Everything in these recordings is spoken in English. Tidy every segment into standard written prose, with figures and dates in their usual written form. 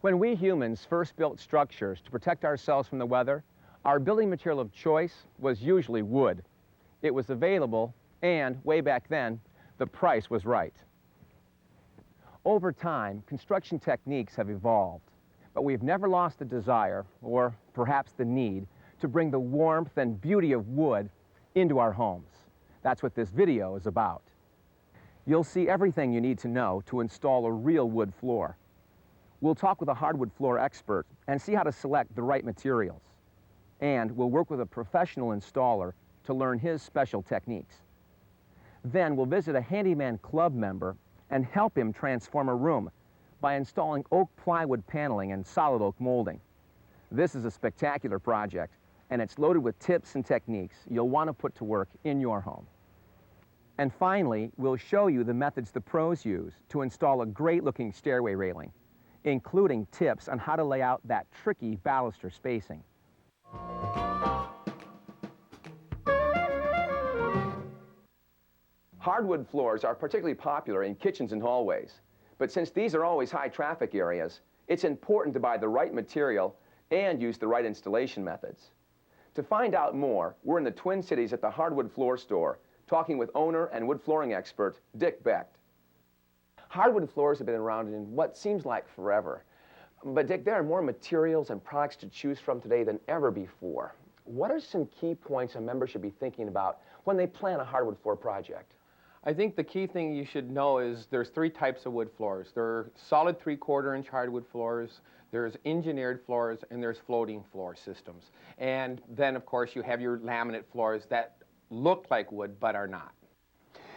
When we humans first built structures to protect ourselves from the weather, our building material of choice was usually wood. It was available, and way back then, the price was right. Over time, construction techniques have evolved, but we've never lost the desire, or perhaps the need, to bring the warmth and beauty of wood into our homes. That's what this video is about. You'll see everything you need to know to install a real wood floor. We'll talk with a hardwood floor expert and see how to select the right materials. And we'll work with a professional installer to learn his special techniques. Then we'll visit a handyman club member and help him transform a room by installing oak plywood paneling and solid oak molding. This is a spectacular project, and it's loaded with tips and techniques you'll want to put to work in your home. And finally, we'll show you the methods the pros use to install a great-looking stairway railing, including tips on how to lay out that tricky baluster spacing. Hardwood floors are particularly popular in kitchens and hallways, but since these are always high traffic areas, it's important to buy the right material and use the right installation methods. To find out more, we're in the Twin Cities at the Hardwood Floor Store, talking with owner and wood flooring expert Dick Becht. Hardwood floors have been around in what seems like forever. But Dick, there are more materials and products to choose from today than ever before. What are some key points a member should be thinking about when they plan a hardwood floor project? I think the key thing you should know is there's three types of wood floors. There are solid 3/4-inch hardwood floors, there's engineered floors, and there's floating floor systems. And then, of course, you have your laminate floors that look like wood but are not.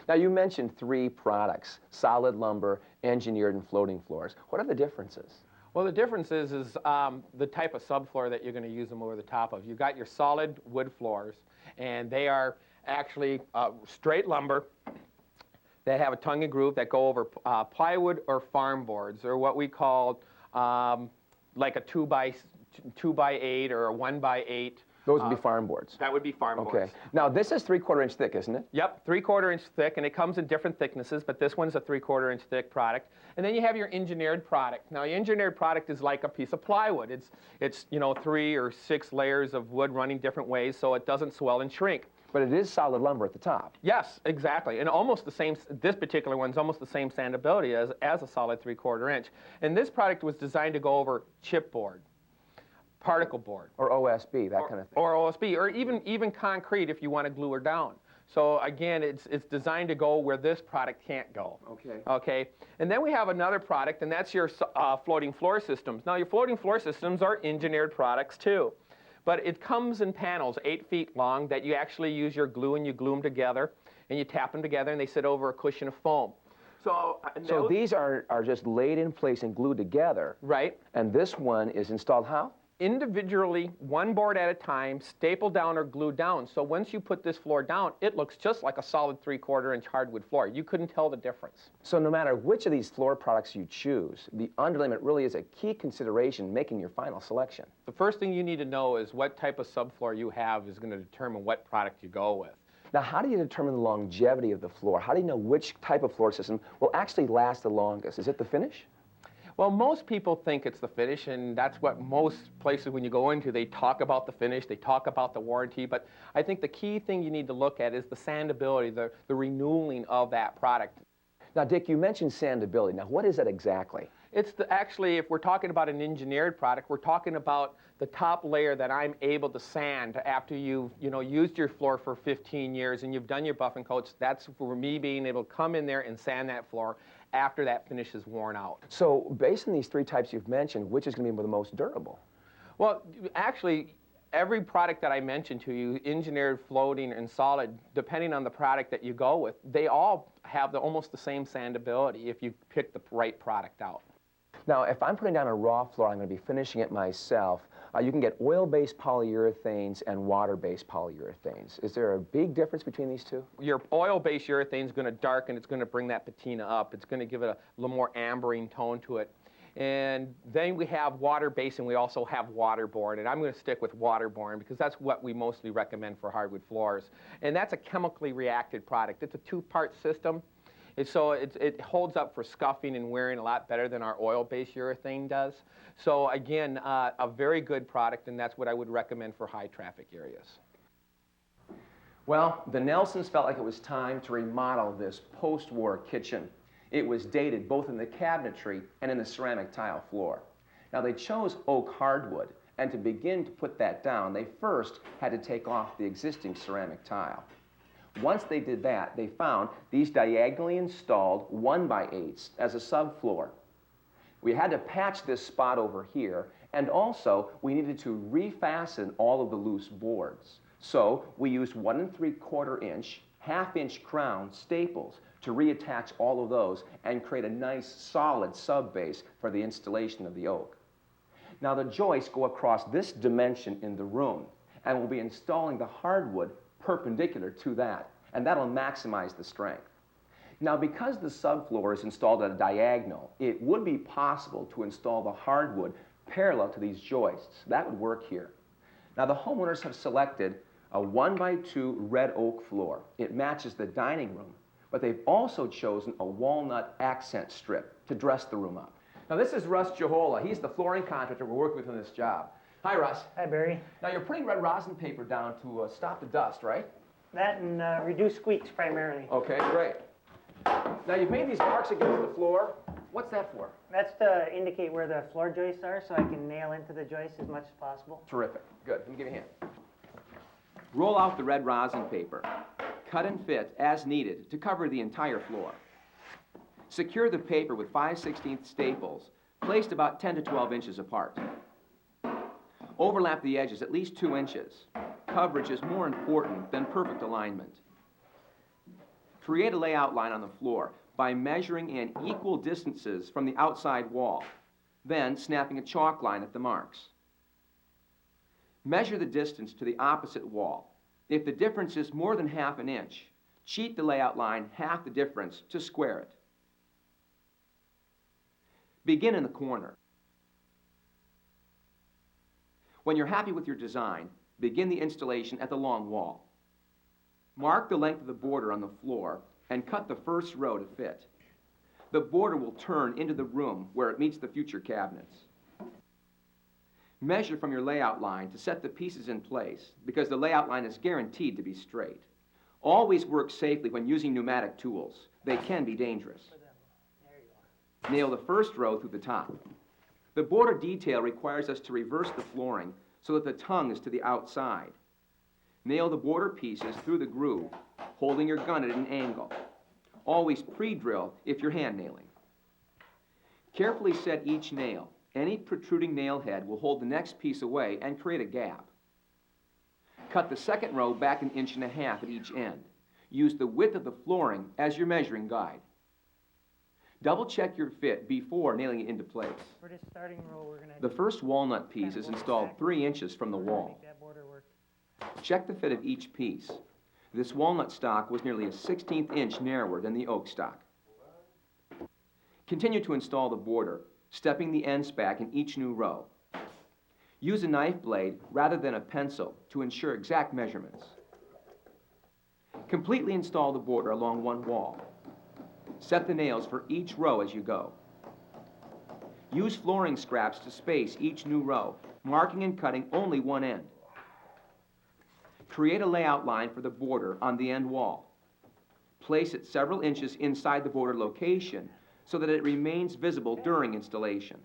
Now, you mentioned three products: solid lumber, engineered, and floating floors. What are the differences? Well, the difference is the type of subfloor that you're going to use them over the top of. You've got your solid wood floors, and they are actually straight lumber. They have a tongue and groove that go over plywood or farm boards, or what we call like a 2x8 or a 1x8. Those would be farm boards. That would be farm boards. Okay. Now, this is 3/4-inch thick, isn't it? Yep, 3/4-inch thick, and it comes in different thicknesses, but this one's a 3/4-inch thick product. And then you have your engineered product. Now, your engineered product is like a piece of plywood. It's 3 or 6 layers of wood running different ways so it doesn't swell and shrink. But it is solid lumber at the top. Yes, exactly. And almost the same, this particular one's almost the same sandability as a solid 3/4-inch. And this product was designed to go over chipboard, particle board. Or OSB, that kind of thing. Or OSB, or even concrete if you want to glue her down. So again, it's designed to go where this product can't go. Okay. Okay. And then we have another product, and that's your floating floor systems. Now, your floating floor systems are engineered products too. But it comes in panels 8 feet long that you actually use your glue and you glue them together and you tap them together and they sit over a cushion of foam. So these are just laid in place and glued together. Right. And this one is installed how? Individually, one board at a time, stapled down or glued down. So once you put this floor down, it looks just like a solid 3/4-inch hardwood floor. You couldn't tell the difference. So no matter which of these floor products you choose, the underlayment really is a key consideration making your final selection. The first thing you need to know is what type of subfloor you have is going to determine what product you go with. Now, how do you determine the longevity of the floor? How do you know which type of floor system will actually last the longest? Is it the finish? Well, most people think it's the finish, and that's what most places when you go into, they talk about the finish, they talk about the warranty, but I think the key thing you need to look at is the sandability, the renewing of that product. Now, Dick, you mentioned sandability. Now, what is that exactly? It's actually, if we're talking about an engineered product, we're talking about the top layer that I'm able to sand after you've used your floor for 15 years and you've done your buff and coats. That's for me being able to come in there and sand that floor after that finish is worn out. So based on these three types you've mentioned, which is going to be the most durable? Well, actually, every product that I mentioned to you, engineered, floating, and solid, depending on the product that you go with, they all have almost the same sandability if you pick the right product out. Now, if I'm putting down a raw floor, I'm going to be finishing it myself. You can get oil-based polyurethanes and water-based polyurethanes. Is there a big difference between these two? Your oil-based urethane is going to darken. It's going to bring that patina up. It's going to give it a little more ambering tone to it. And then we have water-based, and we also have waterborne. And I'm going to stick with waterborne because that's what we mostly recommend for hardwood floors. And that's a chemically reacted product. It's a 2-part system. It holds up for scuffing and wearing a lot better than our oil-based urethane does. So again, a very good product, and that's what I would recommend for high traffic areas. Well, the Nelsons felt like it was time to remodel this post-war kitchen. It was dated both in the cabinetry and in the ceramic tile floor. Now they chose oak hardwood, and to begin to put that down, they first had to take off the existing ceramic tile. Once they did that, they found these diagonally installed 1x8s as a subfloor. We had to patch this spot over here, and also we needed to refasten all of the loose boards. So we used 1 3/4 inch, half-inch crown staples to reattach all of those and create a nice solid sub-base for the installation of the oak. Now the joists go across this dimension in the room, and we'll be installing the hardwood perpendicular to that, and that'll maximize the strength. Now because the subfloor is installed at a diagonal, it would be possible to install the hardwood parallel to these joists. That would work here. Now the homeowners have selected a 1x2 red oak floor. It matches the dining room, but they've also chosen a walnut accent strip to dress the room up. Now this is Russ Jahola. He's the flooring contractor we're working with on this job. Hi, Russ. Hi, Barry. Now you're putting red rosin paper down to stop the dust, right? That and reduce squeaks primarily. Okay, great. Now you've made these marks against the floor. What's that for? That's to indicate where the floor joists are so I can nail into the joists as much as possible. Terrific. Good. Let me give you a hand. Roll out the red rosin paper. Cut and fit as needed to cover the entire floor. Secure the paper with 5/16 staples placed about 10 to 12 inches apart. Overlap the edges at least 2 inches. Coverage is more important than perfect alignment. Create a layout line on the floor by measuring in equal distances from the outside wall, then snapping a chalk line at the marks. Measure the distance to the opposite wall. If the difference is more than ½ an inch, cheat the layout line half the difference to square it. Begin in the corner. When you're happy with your design, begin the installation at the long wall. Mark the length of the border on the floor and cut the first row to fit. The border will turn into the room where it meets the future cabinets. Measure from your layout line to set the pieces in place because the layout line is guaranteed to be straight. Always work safely when using pneumatic tools. They can be dangerous. Nail the first row through the top. The border detail requires us to reverse the flooring so that the tongue is to the outside. Nail the border pieces through the groove, holding your gun at an angle. Always pre-drill if you're hand nailing. Carefully set each nail. Any protruding nail head will hold the next piece away and create a gap. Cut the second row back 1.5 inches at each end. Use the width of the flooring as your measuring guide. Double check your fit before nailing it into place. For this starting row, we're going to... The first walnut piece is installed 3 inches from the wall. Make that border work. Check the fit of each piece. This walnut stock was nearly a 1/16 inch narrower than the oak stock. Continue to install the border, stepping the ends back in each new row. Use a knife blade rather than a pencil to ensure exact measurements. Completely install the border along one wall. Set the nails for each row as you go. Use flooring scraps to space each new row, marking and cutting only one end. Create a layout line for the border on the end wall. Place it several inches inside the border location so that it remains visible during installation.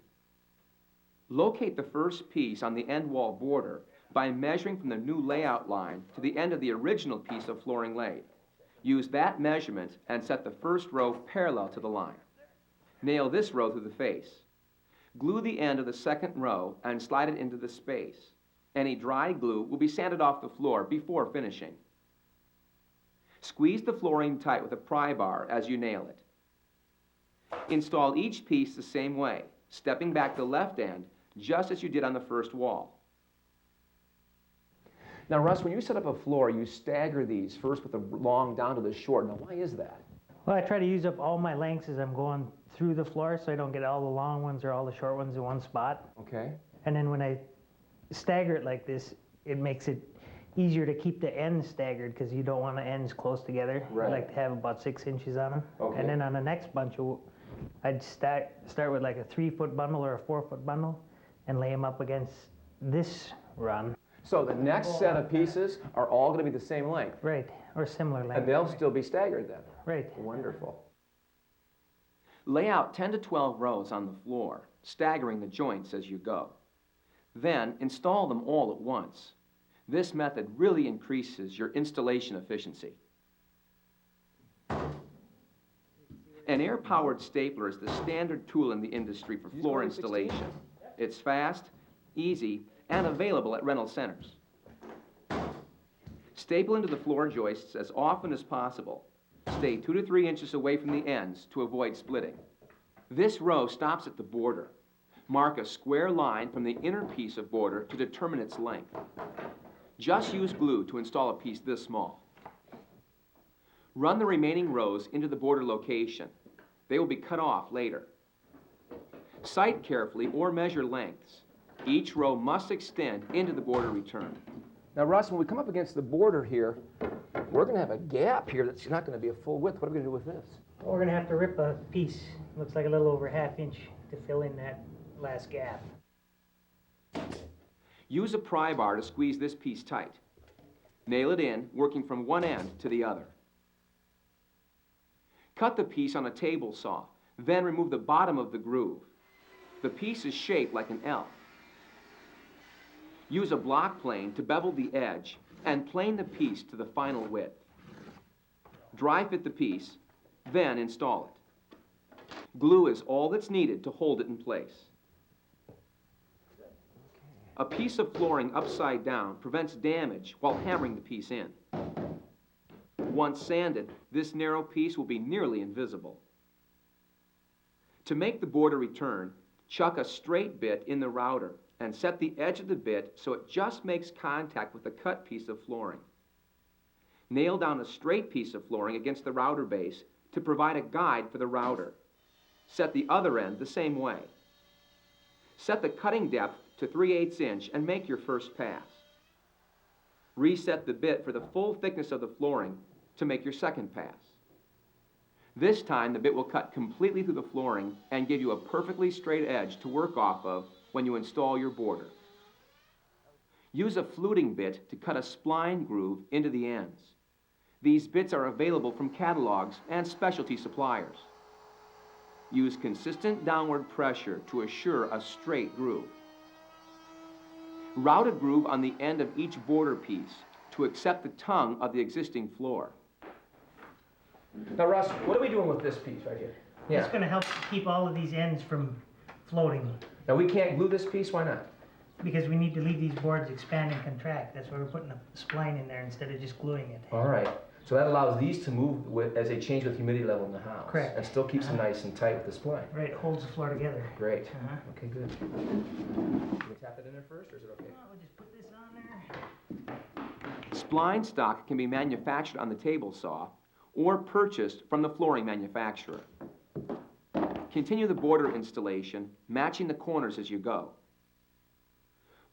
Locate the first piece on the end wall border by measuring from the new layout line to the end of the original piece of flooring laid. Use that measurement and set the first row parallel to the line. Nail this row through the face. Glue the end of the second row and slide it into the space. Any dry glue will be sanded off the floor before finishing. Squeeze the flooring tight with a pry bar as you nail it. Install each piece the same way, stepping back the left end just as you did on the first wall. Now, Russ, when you set up a floor, you stagger these, first with the long down to the short. Now, why is that? Well, I try to use up all my lengths as I'm going through the floor so I don't get all the long ones or all the short ones in one spot. Okay. And then when I stagger it like this, it makes it easier to keep the ends staggered because you don't want the ends close together. Right. I like to have about 6 inches on them. Okay. And then on the next bunch, I'd start with like a 3-foot bundle or a 4-foot bundle and lay them up against this run. So the next set of pieces are all going to be the same length. Right, or similar length. And they'll still be staggered then. Right. Wonderful. Lay out 10 to 12 rows on the floor, staggering the joints as you go. Then install them all at once. This method really increases your installation efficiency. An air-powered stapler is the standard tool in the industry for floor installation. It's fast, easy, and available at rental centers. Staple into the floor joists as often as possible. Stay 2 to 3 inches away from the ends to avoid splitting. This row stops at the border. Mark a square line from the inner piece of border to determine its length. Just use glue to install a piece this small. Run the remaining rows into the border location. They will be cut off later. Sight carefully or measure lengths. Each row must extend into the border return. Now, Russ, when we come up against the border here, we're going to have a gap here that's not going to be a full width. What are we going to do with this? We're going to have to rip a piece. Looks like a little over 1/2 inch to fill in that last gap. Use a pry bar to squeeze this piece tight. Nail it in, working from one end to the other. Cut the piece on a table saw, then remove the bottom of the groove. The piece is shaped like an L. Use a block plane to bevel the edge and plane the piece to the final width. Dry fit the piece, then install it. Glue is all that's needed to hold it in place. A piece of flooring upside down prevents damage while hammering the piece in. Once sanded, this narrow piece will be nearly invisible. To make the border return, chuck a straight bit in the router and set the edge of the bit so it just makes contact with the cut piece of flooring. Nail down a straight piece of flooring against the router base to provide a guide for the router. Set the other end the same way. Set the cutting depth to 3/8 inch and make your first pass. Reset the bit for the full thickness of the flooring to make your second pass. This time the bit will cut completely through the flooring and give you a perfectly straight edge to work off of when you install your border. Use a fluting bit to cut a spline groove into the ends. These bits are available from catalogs and specialty suppliers. Use consistent downward pressure to assure a straight groove. Route a groove on the end of each border piece to accept the tongue of the existing floor. Now, Russ, what are we doing with this piece right here? It's going to help keep all of these ends from floating Now, we can't glue this piece. Why not? because we need to leave these boards expand and contract. That's why we're putting a spline in there instead of just gluing it. All right. So that allows these to move as they change with humidity level in the house. Correct. And still keeps them nice and tight with the spline. Right, holds the floor together. Great. Uh-huh. Okay, good. Can we tap it in there first, or is it okay? We'll just put this on there. Spline stock can be manufactured on the table saw or purchased from the flooring manufacturer. Continue the border installation, matching the corners as you go.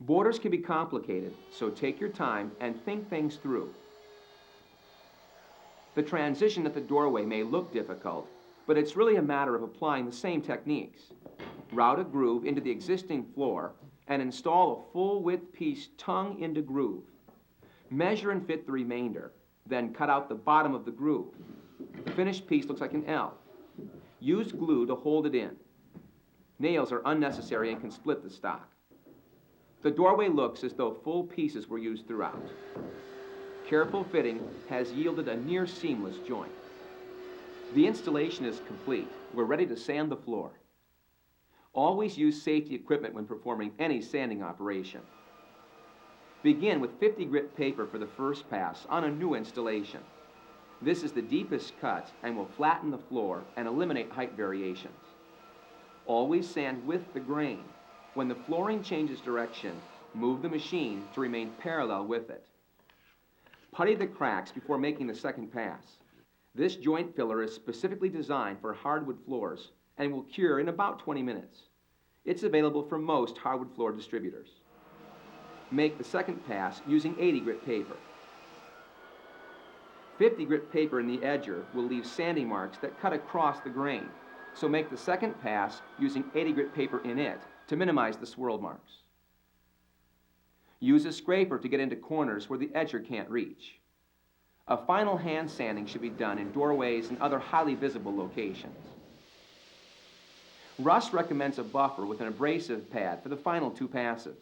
Borders can be complicated, so take your time and think things through. The transition at the doorway may look difficult, but it's really a matter of applying the same techniques. Route a groove into the existing floor and install a full-width piece tongue into groove. Measure and fit the remainder, then cut out the bottom of the groove. The finished piece looks like an L. Use glue to hold it in. Nails are unnecessary and can split the stock. The doorway looks as though full pieces were used throughout. Careful fitting has yielded a near seamless joint. The installation is complete. We're ready to sand the floor. Always use safety equipment when performing any sanding operation. Begin with 50 grit paper for the first pass on a new installation. This is the deepest cut and will flatten the floor and eliminate height variations. Always sand with the grain. When the flooring changes direction, move the machine to remain parallel with it. Putty the cracks before making the second pass. This joint filler is specifically designed for hardwood floors and will cure in about 20 minutes. It's available from most hardwood floor distributors. make the second pass using 80 grit paper. 50 grit paper in the edger will leave sanding marks that cut across the grain, so make the second pass using 80 grit paper in it to minimize the swirl marks. Use a scraper to get into corners where the edger can't reach. A final hand sanding should be done in doorways and other highly visible locations. Russ recommends a buffer with an abrasive pad for the final two passes.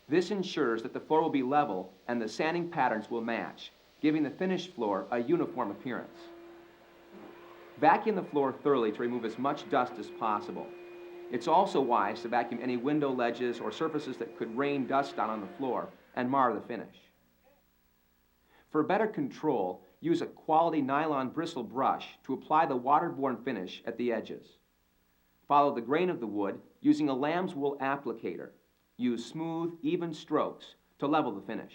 This ensures that the floor will be level and the sanding patterns will match, giving the finished floor a uniform appearance. Vacuum the floor thoroughly to remove as much dust as possible. It's also wise to vacuum any window ledges or surfaces that could rain dust down on the floor and mar the finish. For better control, use a quality nylon bristle brush to apply the waterborne finish at the edges. Follow the grain of the wood using a lamb's wool applicator. Use smooth, even strokes to level the finish.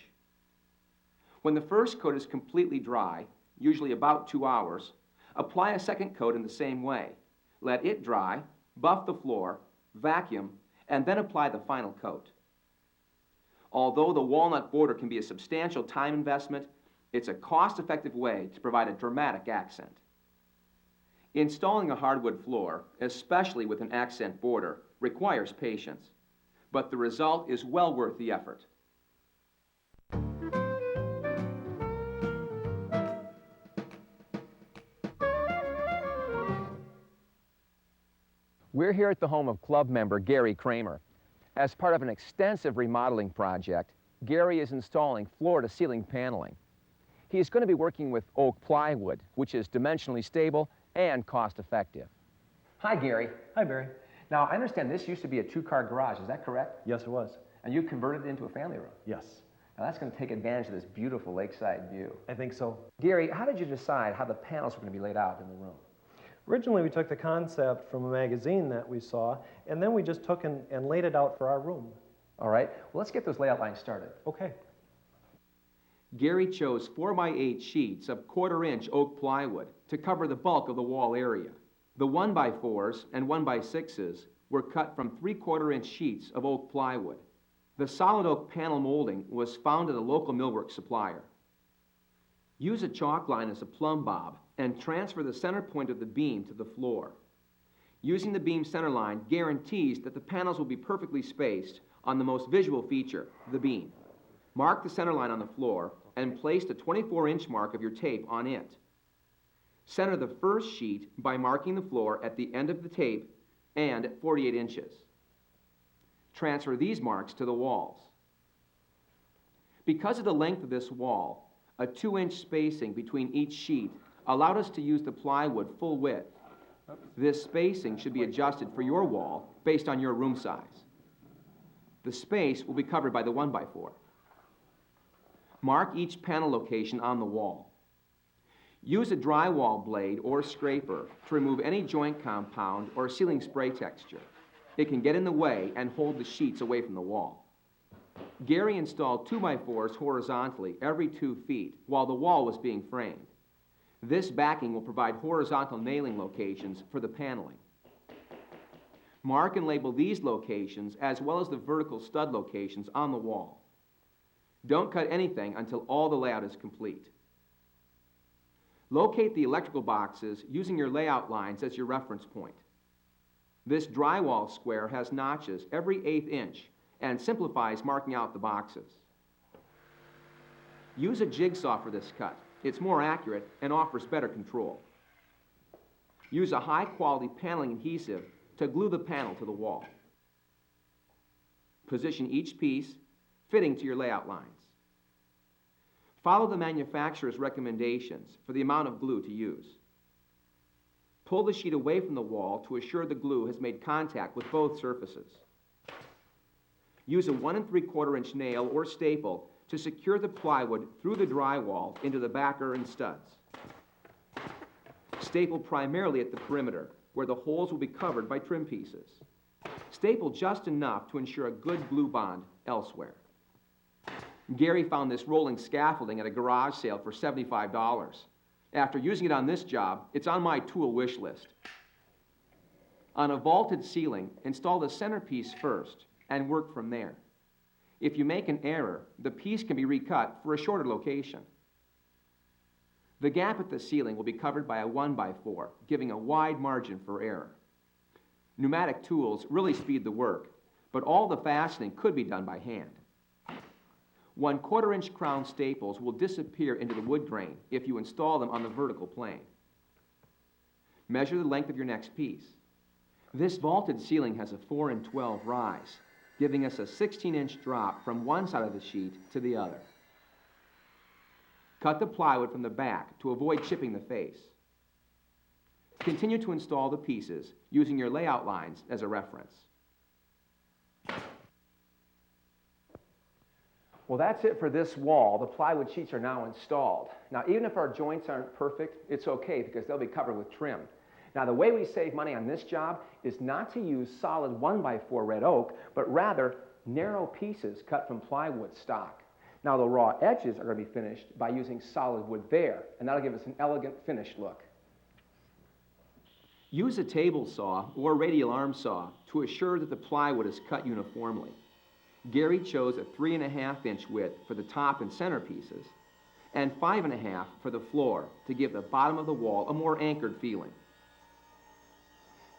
When the first coat is completely dry, usually about 2 hours, apply a second coat in the same way. Let it dry, buff the floor, vacuum, and then apply the final coat. Although the walnut border can be a substantial time investment, it's a cost-effective way to provide a dramatic accent. Installing a hardwood floor, especially with an accent border, requires patience, but the result is well worth the effort. We're here at the home of club member Gary Kramer. As part of an extensive remodeling project, Gary is installing floor-to-ceiling paneling. He is going to be working with oak plywood, which is dimensionally stable and cost-effective. Hi, Gary. Hi, Barry. Now, I understand this used to be a two-car garage. Is that correct? Yes, it was. And you converted it into a family room. Yes. Now, that's going to take advantage of this beautiful lakeside view. I think so. Gary, how did you decide how the panels were going to be laid out in the room? Originally, we took the concept from a magazine that we saw, and then we just took and laid it out for our room. All right. Well, let's get those layout lines started. Okay. Gary chose 4x8 sheets of 1/4-inch oak plywood to cover the bulk of the wall area. The 1x4s and 1x6s were cut from 3/4-inch sheets of oak plywood. The solid oak panel molding was found at a local millwork supplier. Use a chalk line as a plumb bob and transfer the center point of the beam to the floor. Using the beam center line guarantees that the panels will be perfectly spaced on the most visual feature, the beam. Mark the center line on the floor and place the 24-inch mark of your tape on it. Center the first sheet by marking the floor at the end of the tape and at 48 inches. Transfer these marks to the walls. Because of the length of this wall, a 2-inch spacing between each sheet allowed us to use the plywood full width. This spacing should be adjusted for your wall based on your room size. The space will be covered by the 1x4. Mark each panel location on the wall. Use a drywall blade or scraper to remove any joint compound or ceiling spray texture. It can get in the way and hold the sheets away from the wall. Gary installed 2x4s horizontally every 2 feet while the wall was being framed. This backing will provide horizontal nailing locations for the paneling. Mark and label these locations as well as the vertical stud locations on the wall. Don't cut anything until all the layout is complete. Locate the electrical boxes using your layout lines as your reference point. This drywall square has notches every 1/8 inch and simplifies marking out the boxes. Use a jigsaw for this cut. It's more accurate and offers better control. Use a high-quality paneling adhesive to glue the panel to the wall. Position each piece, fitting to your layout lines. Follow the manufacturer's recommendations for the amount of glue to use. Pull the sheet away from the wall to assure the glue has made contact with both surfaces. Use a 1 3/4-inch nail or staple to secure the plywood through the drywall into the backer and studs. Staple primarily at the perimeter, where the holes will be covered by trim pieces. Staple just enough to ensure a good glue bond elsewhere. Gary found this rolling scaffolding at a garage sale for $75. After using it on this job, it's on my tool wish list. On a vaulted ceiling, install the centerpiece first and work from there. If you make an error, the piece can be recut for a shorter location. The gap at the ceiling will be covered by a 1x4, giving a wide margin for error. Pneumatic tools really speed the work, but all the fastening could be done by hand. 1/4 inch crown staples will disappear into the wood grain if you install them on the vertical plane. Measure the length of your next piece. This vaulted ceiling has a 4 and 12 rise, giving us a 16-inch drop from one side of the sheet to the other. Cut the plywood from the back to avoid chipping the face. Continue to install the pieces using your layout lines as a reference. Well, that's it for this wall. The plywood sheets are now installed. Now, even if our joints aren't perfect, it's okay because they'll be covered with trim. Now, the way we save money on this job is not to use solid 1x4 red oak, but rather narrow pieces cut from plywood stock. Now, the raw edges are going to be finished by using solid wood there, and that'll give us an elegant finished look. Use a table saw or radial arm saw to assure that the plywood is cut uniformly. Gary chose a 3.5 inch width for the top and center pieces, and 5.5 for the floor to give the bottom of the wall a more anchored feeling.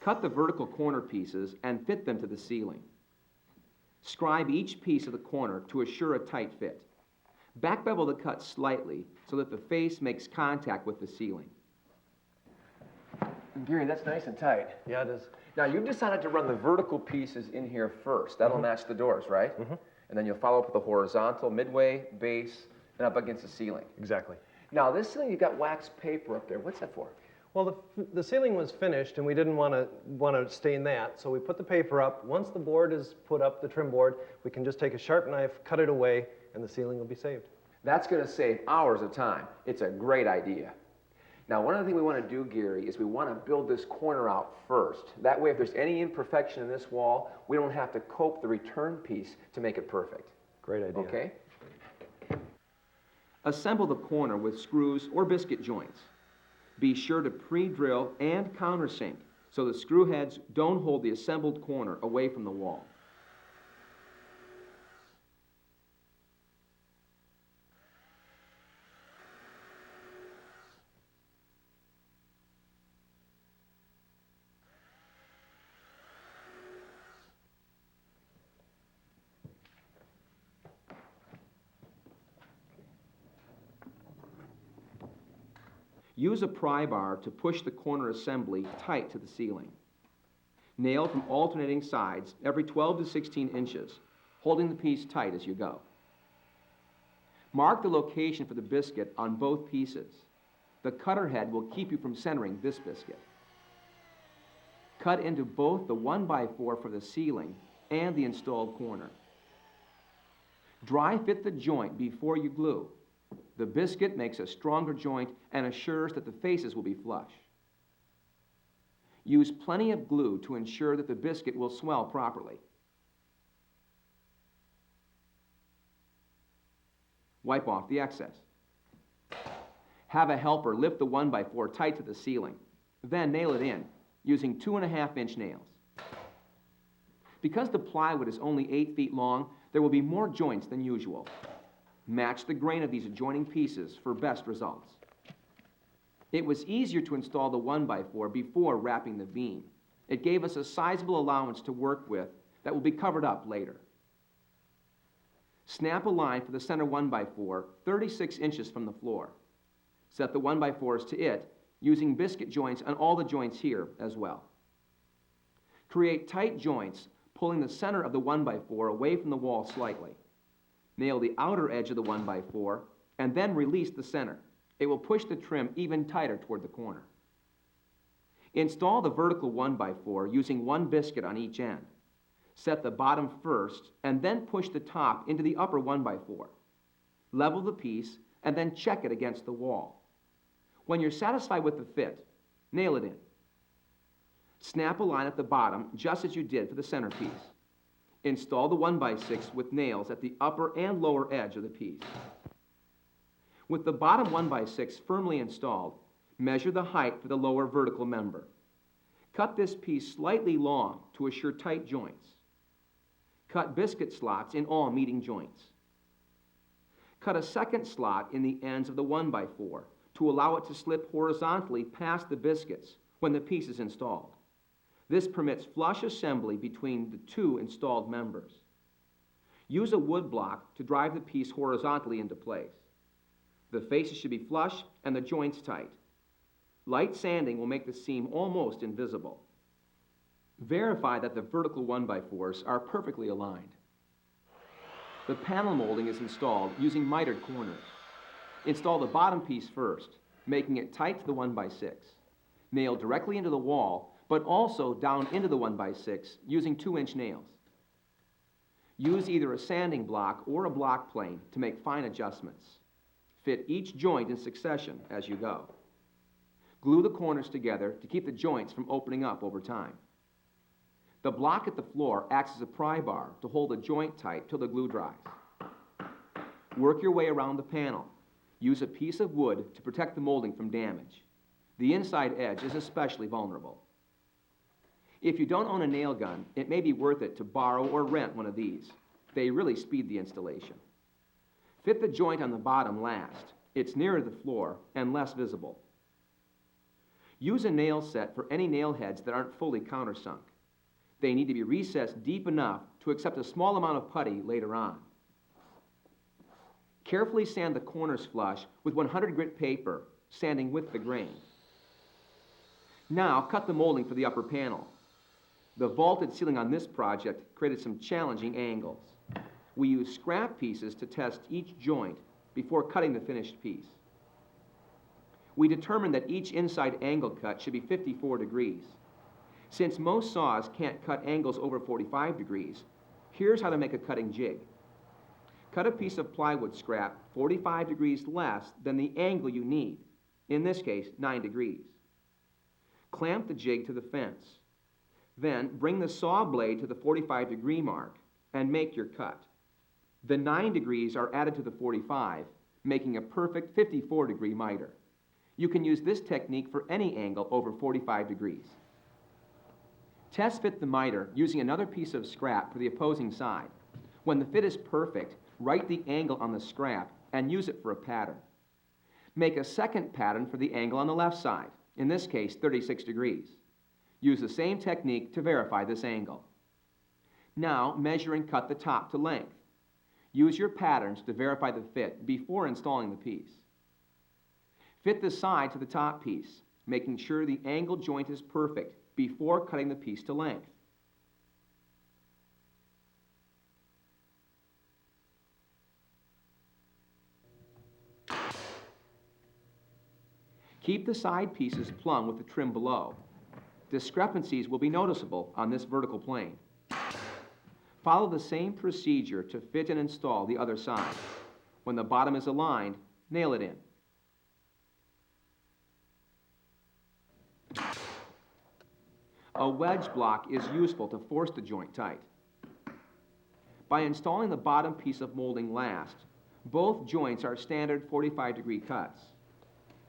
Cut the vertical corner pieces and fit them to the ceiling. Scribe each piece of the corner to assure a tight fit. Back bevel the cut slightly so that the face makes contact with the ceiling. Gary, that's nice and tight. Yeah, it is. Now, you've decided to run the vertical pieces in here first. That'll match the doors, right? And then you'll follow up with the horizontal, midway, base, and up against the ceiling. Exactly. Now, this ceiling, you've got wax paper up there. What's that for? Well, the ceiling was finished, and we didn't want to stain that, so we put the paper up. Once the board is put up, the trim board, we can just take a sharp knife, cut it away, and the ceiling will be saved. That's going to save hours of time. It's a great idea. Now, one other thing we want to do, Gary, is we want to build this corner out first. That way, if there's any imperfection in this wall, we don't have to cope the return piece to make it perfect. Great idea. Okay? Assemble the corner with screws or biscuit joints. Be sure to pre-drill and countersink so the screw heads don't hold the assembled corner away from the wall. Use a pry bar to push the corner assembly tight to the ceiling. Nail from alternating sides every 12 to 16 inches, holding the piece tight as you go. Mark the location for the biscuit on both pieces. The cutter head will keep you from centering this biscuit. Cut into both the 1x4 for the ceiling and the installed corner. Dry fit the joint before you glue. The biscuit makes a stronger joint and assures that the faces will be flush. Use plenty of glue to ensure that the biscuit will swell properly. Wipe off the excess. Have a helper lift the 1x4 tight to the ceiling, then nail it in using 2.5 inch nails. Because the plywood is only 8 feet long, there will be more joints than usual. Match the grain of these adjoining pieces for best results. It was easier to install the 1x4 before wrapping the beam. It gave us a sizable allowance to work with that will be covered up later. Snap a line for the center 1x4 36 inches from the floor. Set the 1x4s to it using biscuit joints on all the joints here as well. Create tight joints, pulling the center of the 1x4 away from the wall slightly. Nail the outer edge of the 1x4 and then release the center. It will push the trim even tighter toward the corner. Install the vertical 1x4 using one biscuit on each end. Set the bottom first and then push the top into the upper 1x4. Level the piece and then check it against the wall. When you're satisfied with the fit, nail it in. Snap a line at the bottom just as you did for the center piece. Install the 1x6 with nails at the upper and lower edge of the piece. With the bottom 1x6 firmly installed, measure the height for the lower vertical member. Cut this piece slightly long to assure tight joints. Cut biscuit slots in all meeting joints. Cut a second slot in the ends of the 1x4 to allow it to slip horizontally past the biscuits when the piece is installed. This permits flush assembly between the two installed members. Use a wood block to drive the piece horizontally into place. The faces should be flush and the joints tight. Light sanding will make the seam almost invisible. Verify that the vertical 1x4s are perfectly aligned. The panel molding is installed using mitered corners. Install the bottom piece first, making it tight to the 1x6. Nail directly into the wall, but also down into the 1x6 using 2-inch nails. Use either a sanding block or a block plane to make fine adjustments. Fit each joint in succession as you go. Glue the corners together to keep the joints from opening up over time. The block at the floor acts as a pry bar to hold the joint tight till the glue dries. Work your way around the panel. Use a piece of wood to protect the molding from damage. The inside edge is especially vulnerable. If you don't own a nail gun, it may be worth it to borrow or rent one of these. They really speed the installation. Fit the joint on the bottom last. It's nearer the floor and less visible. Use a nail set for any nail heads that aren't fully countersunk. They need to be recessed deep enough to accept a small amount of putty later on. Carefully sand the corners flush with 100 grit paper, sanding with the grain. Now cut the molding for the upper panel. The vaulted ceiling on this project created some challenging angles. We used scrap pieces to test each joint before cutting the finished piece. We determined that each inside angle cut should be 54 degrees. Since most saws can't cut angles over 45 degrees, here's how to make a cutting jig. Cut a piece of plywood scrap 45 degrees less than the angle you need, in this case, 9 degrees. Clamp the jig to the fence. Then bring the saw blade to the 45-degree mark and make your cut. The 9 degrees are added to the 45, making a perfect 54-degree miter. You can use this technique for any angle over 45 degrees. Test fit the miter using another piece of scrap for the opposing side. When the fit is perfect, write the angle on the scrap and use it for a pattern. Make a second pattern for the angle on the left side, in this case 36 degrees. Use the same technique to verify this angle. Now measure and cut the top to length. Use your patterns to verify the fit before installing the piece. Fit the side to the top piece, making sure the angle joint is perfect before cutting the piece to length. Keep the side pieces plumb with the trim below. Discrepancies will be noticeable on this vertical plane. Follow the same procedure to fit and install the other side. When the bottom is aligned, nail it in. A wedge block is useful to force the joint tight. By installing the bottom piece of molding last, both joints are standard 45-degree cuts.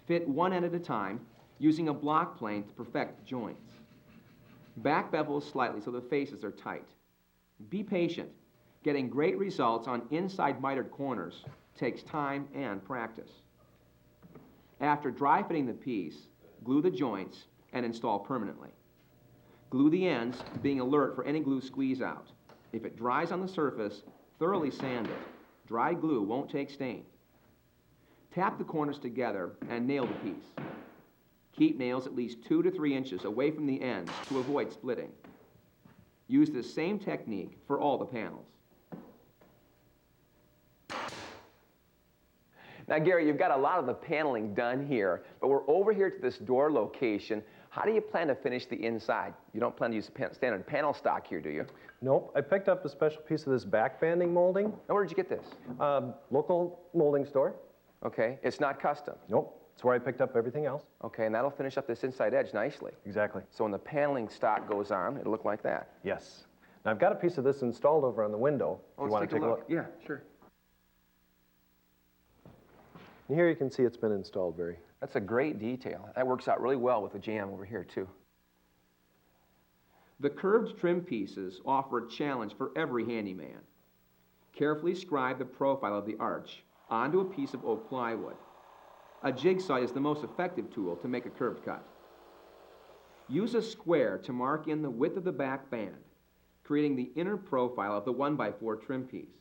Fit one end at a time, using a block plane to perfect the joints. Back bevel slightly so the faces are tight. Be patient. Getting great results on inside mitered corners takes time and practice. After dry fitting the piece, glue the joints and install permanently. Glue the ends, being alert for any glue squeeze out. If it dries on the surface, thoroughly sand it. Dry glue won't take stain. Tap the corners together and nail the piece. Keep nails at least 2 to 3 inches away from the ends to avoid splitting. Use the same technique for all the panels. Now, Gary, you've got a lot of the paneling done here, but we're over here to this door location. How do you plan to finish the inside? You don't plan to use standard panel stock here, do you? Nope, I picked up a special piece of this back banding molding. Now, where did you get this? Local molding store. Okay, it's not custom. Nope, it's where I picked up everything else. Okay, and that'll finish up this inside edge nicely. Exactly. So when the paneling stock goes on, it'll look like that. Yes. Now I've got a piece of this installed over on the window. Oh, you let's want to take a look? Yeah, sure. And here you can see it's been installed very. That's a great detail. That works out really well with the jam over here, too. The curved trim pieces offer a challenge for every handyman. Carefully scribe the profile of the arch onto a piece of oak plywood. A jigsaw is the most effective tool to make a curved cut. Use a square to mark in the width of the back band, creating the inner profile of the 1x4 trim piece.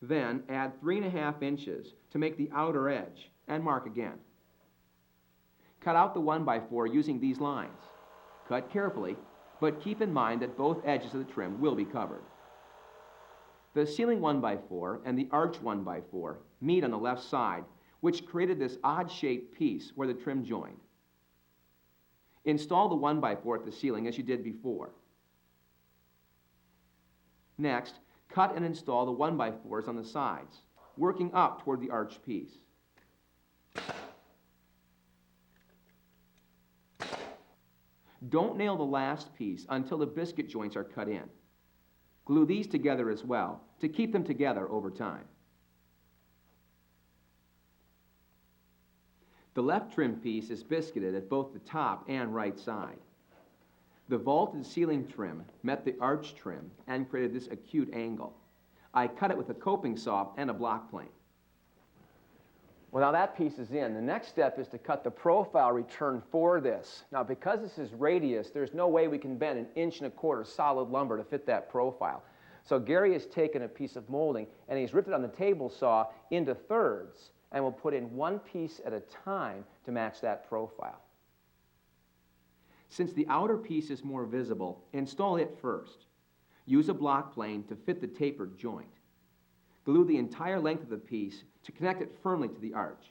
Then add 3.5 inches to make the outer edge and mark again. Cut out the 1x4 using these lines. Cut carefully, but keep in mind that both edges of the trim will be covered. The ceiling 1x4 and the arch 1x4 meet on the left side, which created this odd-shaped piece where the trim joined. Install the 1x4 at the ceiling as you did before. Next, cut and install the 1x4s on the sides, working up toward the arch piece. Don't nail the last piece until the biscuit joints are cut in. Glue these together as well to keep them together over time. The left trim piece is biscuited at both the top and right side. The vaulted ceiling trim met the arch trim and created this acute angle. I cut it with a coping saw and a block plane. Well, now that piece is in. The next step is to cut the profile return for this. Now, because this is radius, there's no way we can bend 1.25 inch solid lumber to fit that profile. So Gary has taken a piece of molding and he's ripped it on the table saw into thirds and will put in one piece at a time to match that profile. Since the outer piece is more visible, install it first. Use a block plane to fit the tapered joint. Glue the entire length of the piece to connect it firmly to the arch.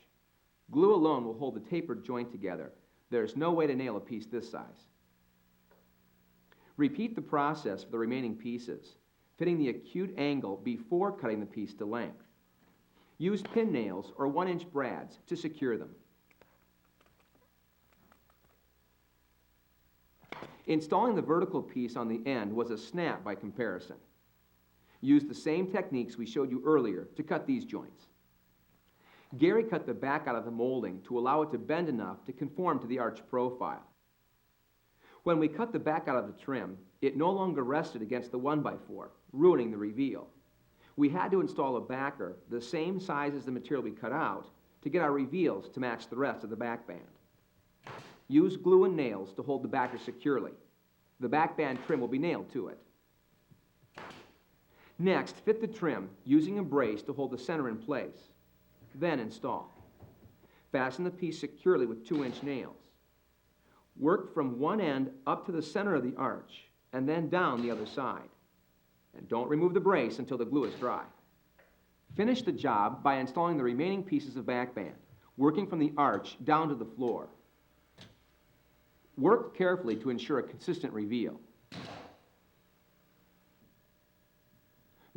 Glue alone will hold the tapered joint together. There's no way to nail a piece this size. Repeat the process for the remaining pieces, fitting the acute angle before cutting the piece to length. Use pin nails or 1-inch brads to secure them. Installing the vertical piece on the end was a snap by comparison. Use the same techniques we showed you earlier to cut these joints. Gary cut the back out of the molding to allow it to bend enough to conform to the arch profile. When we cut the back out of the trim, it no longer rested against the 1x4, ruining the reveal. We had to install a backer the same size as the material we cut out to get our reveals to match the rest of the back band. Use glue and nails to hold the backer securely. The back band trim will be nailed to it. Next, fit the trim using a brace to hold the center in place. Then install. Fasten the piece securely with 2-inch nails. Work from one end up to the center of the arch and then down the other side. And don't remove the brace until the glue is dry. Finish the job by installing the remaining pieces of back band, working from the arch down to the floor. Work carefully to ensure a consistent reveal.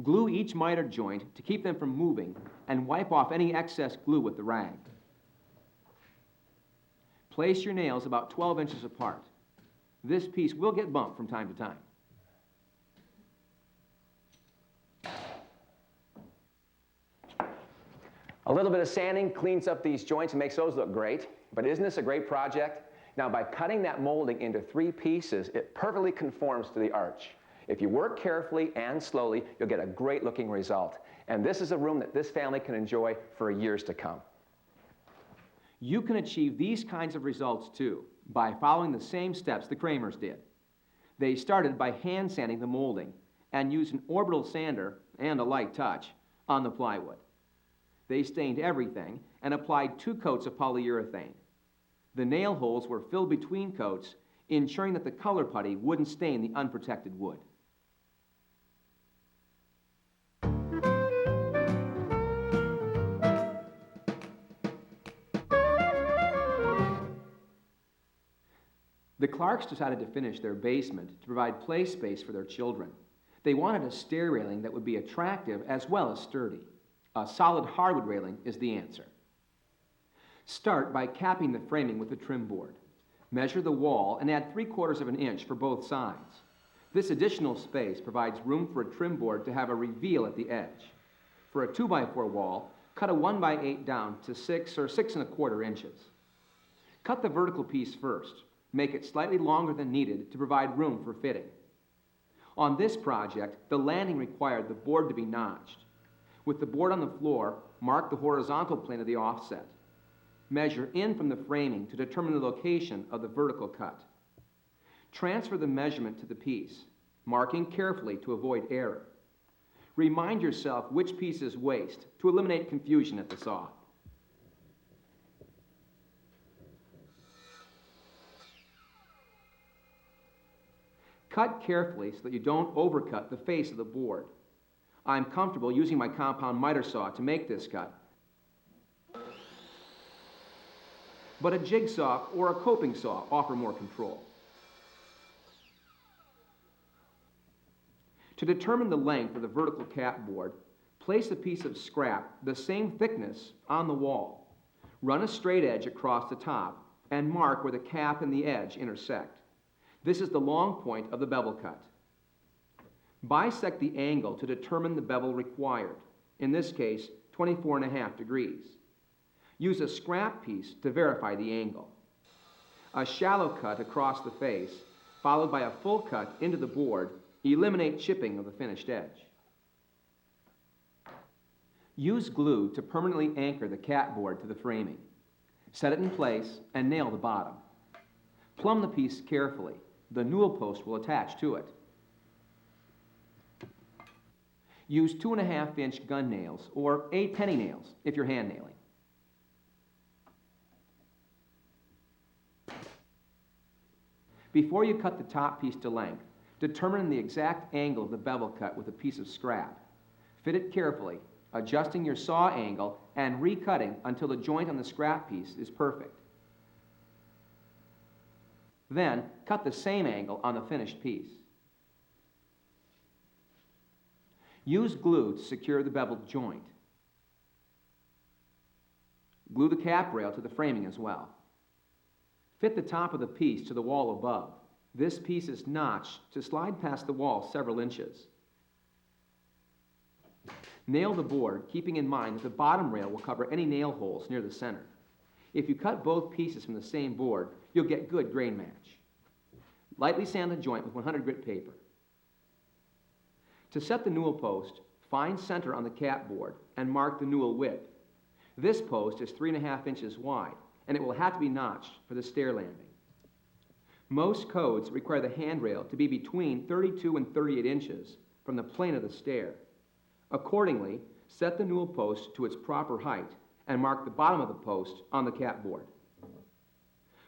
Glue each miter joint to keep them from moving and wipe off any excess glue with the rag. Place your nails about 12 inches apart. This piece will get bumped from time to time. A little bit of sanding cleans up these joints and makes those look great, but isn't this a great project? Now, by cutting that molding into 3 pieces, it perfectly conforms to the arch. If you work carefully and slowly, you'll get a great looking result. And this is a room that this family can enjoy for years to come. You can achieve these kinds of results too by following the same steps the Kramers did. They started by hand sanding the molding and used an orbital sander and a light touch on the plywood. They stained everything and applied 2 coats of polyurethane. The nail holes were filled between coats, ensuring that the color putty wouldn't stain the unprotected wood. The Clarks decided to finish their basement to provide play space for their children. They wanted a stair railing that would be attractive as well as sturdy. A solid hardwood railing is the answer. Start by capping the framing with a trim board. Measure the wall and add 3/4 inch for both sides. This additional space provides room for a trim board to have a reveal at the edge. For a 2x4 wall, cut a 1x8 down to 6 or 6¼ inches. Cut the vertical piece first. Make it slightly longer than needed to provide room for fitting. On this project, the landing required the board to be notched. With the board on the floor, mark the horizontal plane of the offset. Measure in from the framing to determine the location of the vertical cut. Transfer the measurement to the piece, marking carefully to avoid error. Remind yourself which piece is waste to eliminate confusion at the saw. Cut carefully so that you don't overcut the face of the board. I'm comfortable using my compound miter saw to make this cut, but a jigsaw or a coping saw offer more control. To determine the length of the vertical cap board, place a piece of scrap the same thickness on the wall. Run a straight edge across the top and mark where the cap and the edge intersect. This is the long point of the bevel cut. Bisect the angle to determine the bevel required, in this case 24.5 degrees. Use a scrap piece to verify the angle. A shallow cut across the face, followed by a full cut into the board, eliminate chipping of the finished edge. Use glue to permanently anchor the cap board to the framing. Set it in place and nail the bottom. Plumb the piece carefully. The newel post will attach to it. Use 2.5-inch gun nails or 8 penny nails if you're hand nailing. Before you cut the top piece to length, determine the exact angle of the bevel cut with a piece of scrap. Fit it carefully, adjusting your saw angle and recutting until the joint on the scrap piece is perfect. Then, cut the same angle on the finished piece. Use glue to secure the beveled joint. Glue the cap rail to the framing as well. Fit the top of the piece to the wall above. This piece is notched to slide past the wall several inches. Nail the board, keeping in mind that the bottom rail will cover any nail holes near the center. If you cut both pieces from the same board, you'll get good grain match. Lightly sand the joint with 100 grit paper. To set the newel post, find center on the cap board and mark the newel width. This post is 3.5 inches wide, and it will have to be notched for the stair landing. Most codes require the handrail to be between 32 and 38 inches from the plane of the stair. Accordingly, set the newel post to its proper height and mark the bottom of the post on the cap board.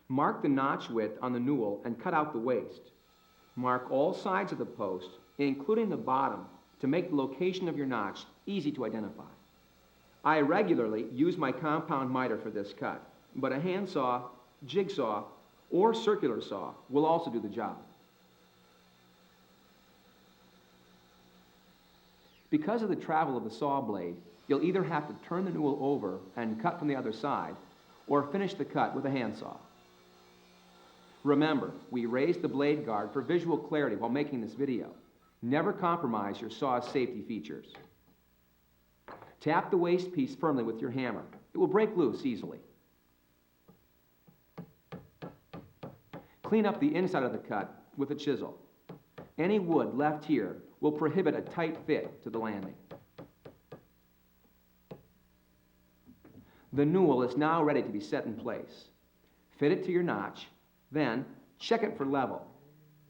Mark the notch width on the newel and cut out the waste. Mark all sides of the post, including the bottom, to make the location of your notch easy to identify. I regularly use my compound miter for this cut, but a handsaw, jigsaw, or circular saw will also do the job. Because of the travel of the saw blade, you'll either have to turn the newel over and cut from the other side, or finish the cut with a handsaw. Remember, we raised the blade guard for visual clarity while making this video. Never compromise your saw's safety features. Tap the waste piece firmly with your hammer. It will break loose easily. Clean up the inside of the cut with a chisel. Any wood left here will prohibit a tight fit to the landing. The newel is now ready to be set in place. Fit it to your notch, then check it for level.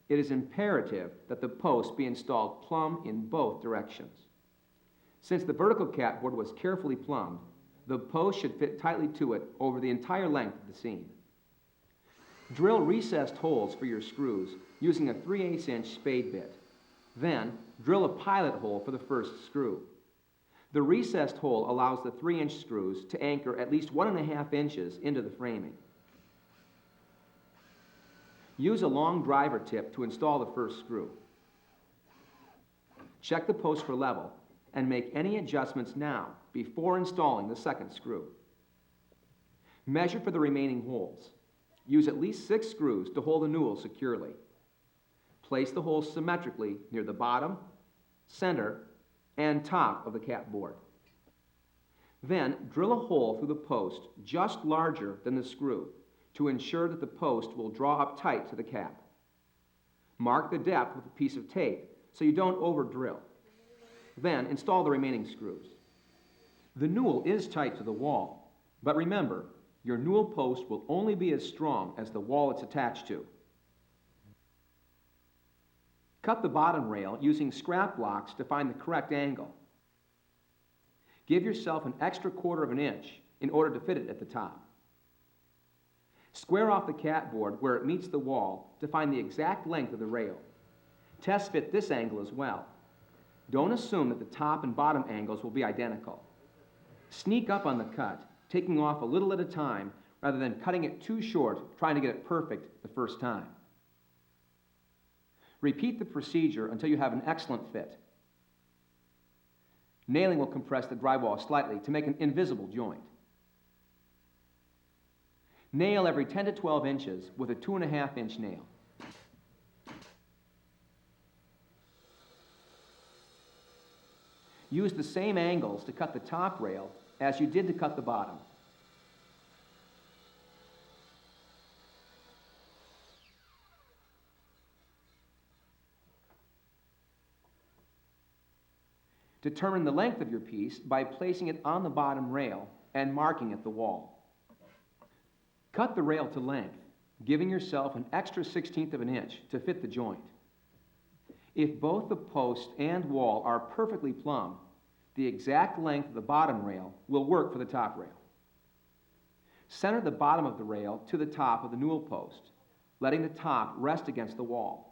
It is imperative that the post be installed plumb in both directions. Since the vertical cap board was carefully plumbed, the post should fit tightly to it over the entire length of the seam. Drill recessed holes for your screws using a 3/8-inch spade bit. Then, drill a pilot hole for the first screw. The recessed hole allows the 3-inch screws to anchor at least 1.5 inches into the framing. Use a long driver tip to install the first screw. Check the post for level and make any adjustments now before installing the second screw. Measure for the remaining holes. Use at least 6 screws to hold the newel securely. Place the holes symmetrically near the bottom, center, and top of the cap board. Then drill a hole through the post just larger than the screw to ensure that the post will draw up tight to the cap. Mark the depth with a piece of tape so you don't over-drill. Then install the remaining screws. The newel is tight to the wall, but remember, your newel post will only be as strong as the wall it's attached to. Cut the bottom rail using scrap blocks to find the correct angle. Give yourself an extra 1/4 of an inch in order to fit it at the top. Square off the catboard where it meets the wall to find the exact length of the rail. Test fit this angle as well. Don't assume that the top and bottom angles will be identical. Sneak up on the cut, taking off a little at a time rather than cutting it too short, trying to get it perfect the first time. Repeat the procedure until you have an excellent fit. Nailing will compress the drywall slightly to make an invisible joint. Nail every 10 to 12 inches with a 2.5 inch nail. Use the same angles to cut the top rail as you did to cut the bottom. Determine the length of your piece by placing it on the bottom rail and marking at the wall. Cut the rail to length, giving yourself an extra 1/16 of an inch to fit the joint. If both the post and wall are perfectly plumb, the exact length of the bottom rail will work for the top rail. Center the bottom of the rail to the top of the newel post, letting the top rest against the wall.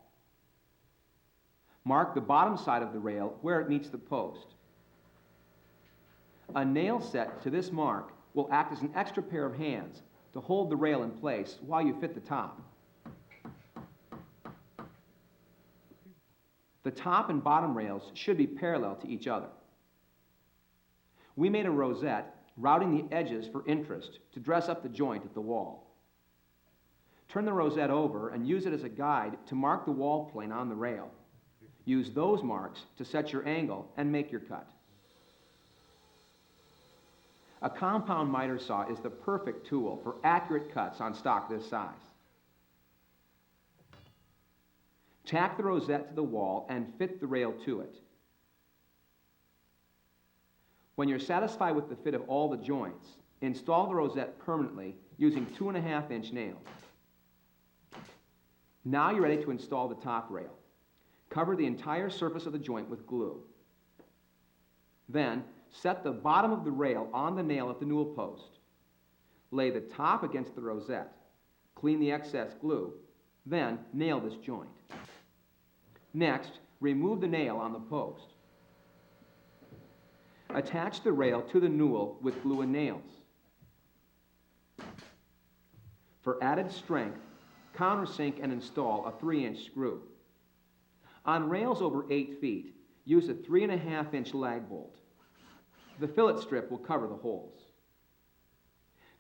Mark the bottom side of the rail where it meets the post. A nail set to this mark will act as an extra pair of hands to hold the rail in place while you fit the top. The top and bottom rails should be parallel to each other. We made a rosette, routing the edges for interest to dress up the joint at the wall. Turn the rosette over and use it as a guide to mark the wall plane on the rail. Use those marks to set your angle and make your cut. A compound miter saw is the perfect tool for accurate cuts on stock this size. Tack the rosette to the wall and fit the rail to it. When you're satisfied with the fit of all the joints, install the rosette permanently using 2.5 inch nails. Now you're ready to install the top rail. Cover the entire surface of the joint with glue. Then, set the bottom of the rail on the nail at the newel post. Lay the top against the rosette. Clean the excess glue. Then, nail this joint. Next, remove the nail on the post. Attach the rail to the newel with glue and nails. For added strength, countersink and install a 3-inch screw. On rails over 8 feet, use a 3.5 inch lag bolt. The fillet strip will cover the holes.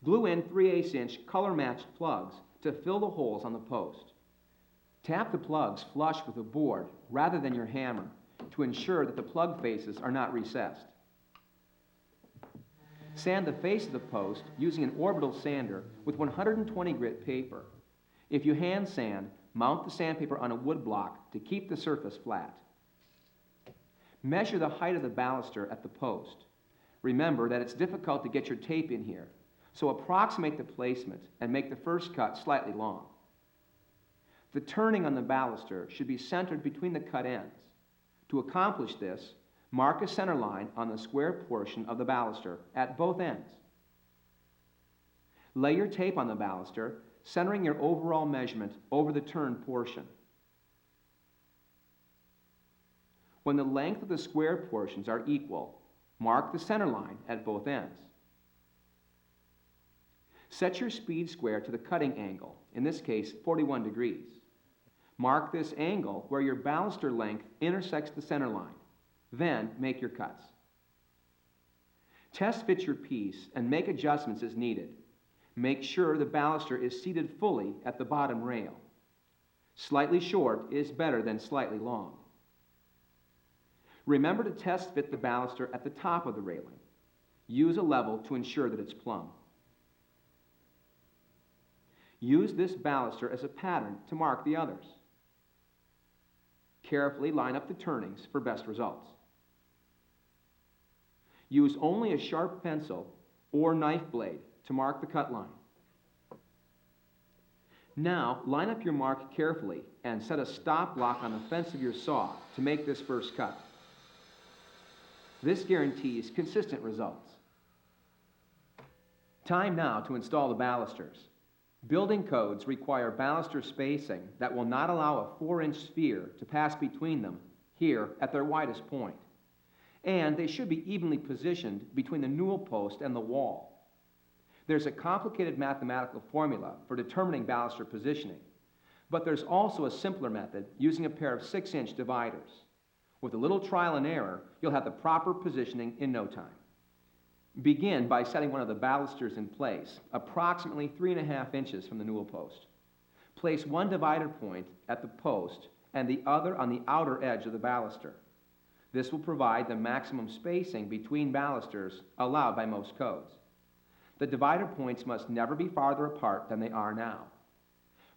Glue in 3/8 inch color-matched plugs to fill the holes on the post. Tap the plugs flush with the board rather than your hammer to ensure that the plug faces are not recessed. Sand the face of the post using an orbital sander with 120 grit paper. If you hand sand, mount the sandpaper on a wood block to keep the surface flat. Measure the height of the baluster at the post. Remember that it's difficult to get your tape in here, so approximate the placement and make the first cut slightly long. The turning on the baluster should be centered between the cut ends. To accomplish this, mark a center line on the square portion of the baluster at both ends. Lay your tape on the baluster, centering your overall measurement over the turned portion. When the length of the square portions are equal, mark the center line at both ends. Set your speed square to the cutting angle, in this case 41 degrees. Mark this angle where your baluster length intersects the center line. Then make your cuts. Test fit your piece and make adjustments as needed. Make sure the baluster is seated fully at the bottom rail. Slightly short is better than slightly long. Remember to test fit the baluster at the top of the railing. Use a level to ensure that it's plumb. Use this baluster as a pattern to mark the others. Carefully line up the turnings for best results. Use only a sharp pencil or knife blade to mark the cut line. Now, line up your mark carefully and set a stop block on the fence of your saw to make this first cut. This guarantees consistent results. Time now to install the balusters. Building codes require baluster spacing that will not allow a 4-inch sphere to pass between them here at their widest point. And they should be evenly positioned between the newel post and the wall. There's a complicated mathematical formula for determining baluster positioning, but there's also a simpler method using a pair of 6-inch dividers. With a little trial and error, you'll have the proper positioning in no time. Begin by setting one of the balusters in place, approximately 3.5 inches from the newel post. Place one divider point at the post and the other on the outer edge of the baluster. This will provide the maximum spacing between balusters allowed by most codes. The divider points must never be farther apart than they are now.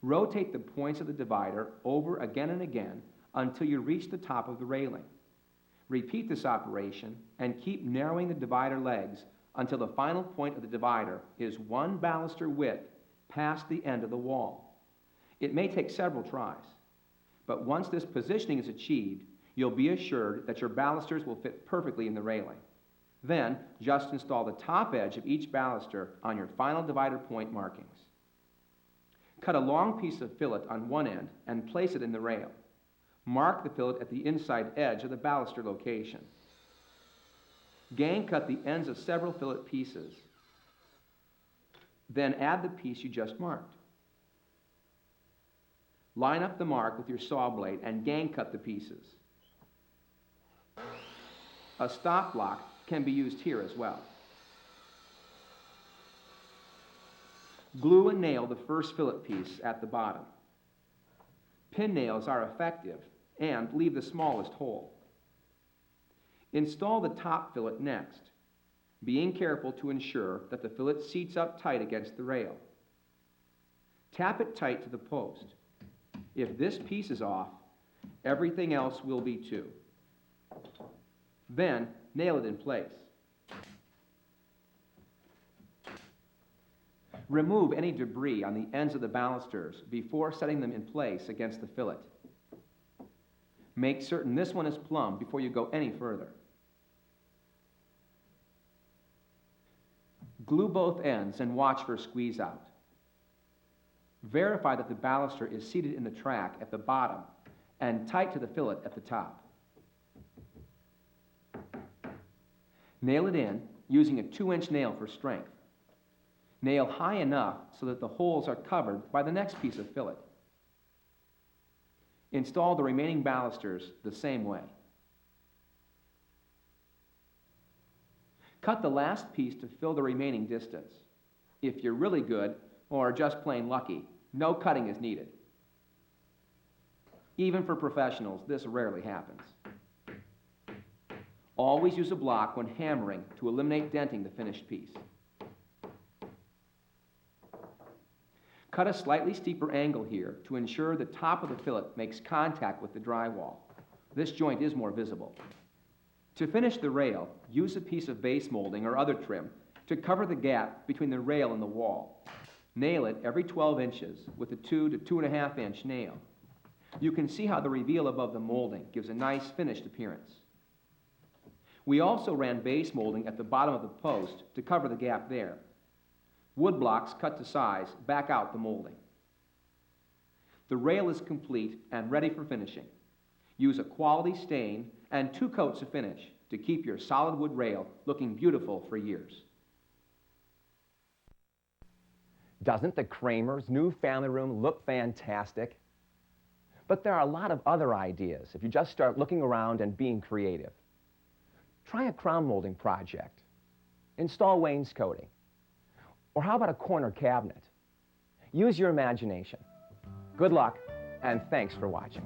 Rotate the points of the divider over again and again until you reach the top of the railing. Repeat this operation and keep narrowing the divider legs until the final point of the divider is 1 baluster width past the end of the wall. It may take several tries, but once this positioning is achieved, you'll be assured that your balusters will fit perfectly in the railing. Then, just install the top edge of each baluster on your final divider point markings. Cut a long piece of fillet on one end and place it in the rail. Mark the fillet at the inside edge of the baluster location. Gang cut the ends of several fillet pieces. Then add the piece you just marked. Line up the mark with your saw blade and gang cut the pieces. A stop block can be used here as well. Glue and nail the first fillet piece at the bottom. Pin nails are effective and leave the smallest hole. Install the top fillet next, being careful to ensure that the fillet seats up tight against the rail. Tap it tight to the post. If this piece is off, everything else will be too. Then nail it in place. Remove any debris on the ends of the balusters before setting them in place against the fillet. Make certain this one is plumb before you go any further. Glue both ends and watch for squeeze out. Verify that the baluster is seated in the track at the bottom and tight to the fillet at the top. Nail it in using a 2-inch nail for strength. Nail high enough so that the holes are covered by the next piece of fillet. Install the remaining balusters the same way. Cut the last piece to fill the remaining distance. If you're really good or just plain lucky, no cutting is needed. Even for professionals, this rarely happens. Always use a block when hammering to eliminate denting the finished piece. Cut a slightly steeper angle here to ensure the top of the fillet makes contact with the drywall. This joint is more visible. To finish the rail, use a piece of base molding or other trim to cover the gap between the rail and the wall. Nail it every 12 inches with a 2 to 2.5 inch nail. You can see how the reveal above the molding gives a nice finished appearance. We also ran base molding at the bottom of the post to cover the gap there. Wood blocks cut to size back out the molding. The rail is complete and ready for finishing. Use a quality stain and 2 coats of finish to keep your solid wood rail looking beautiful for years. Doesn't the Kramer's new family room look fantastic? But there are a lot of other ideas if you just start looking around and being creative. Try a crown molding project. Install wainscoting. Or how about a corner cabinet? Use your imagination. Good luck, and thanks for watching.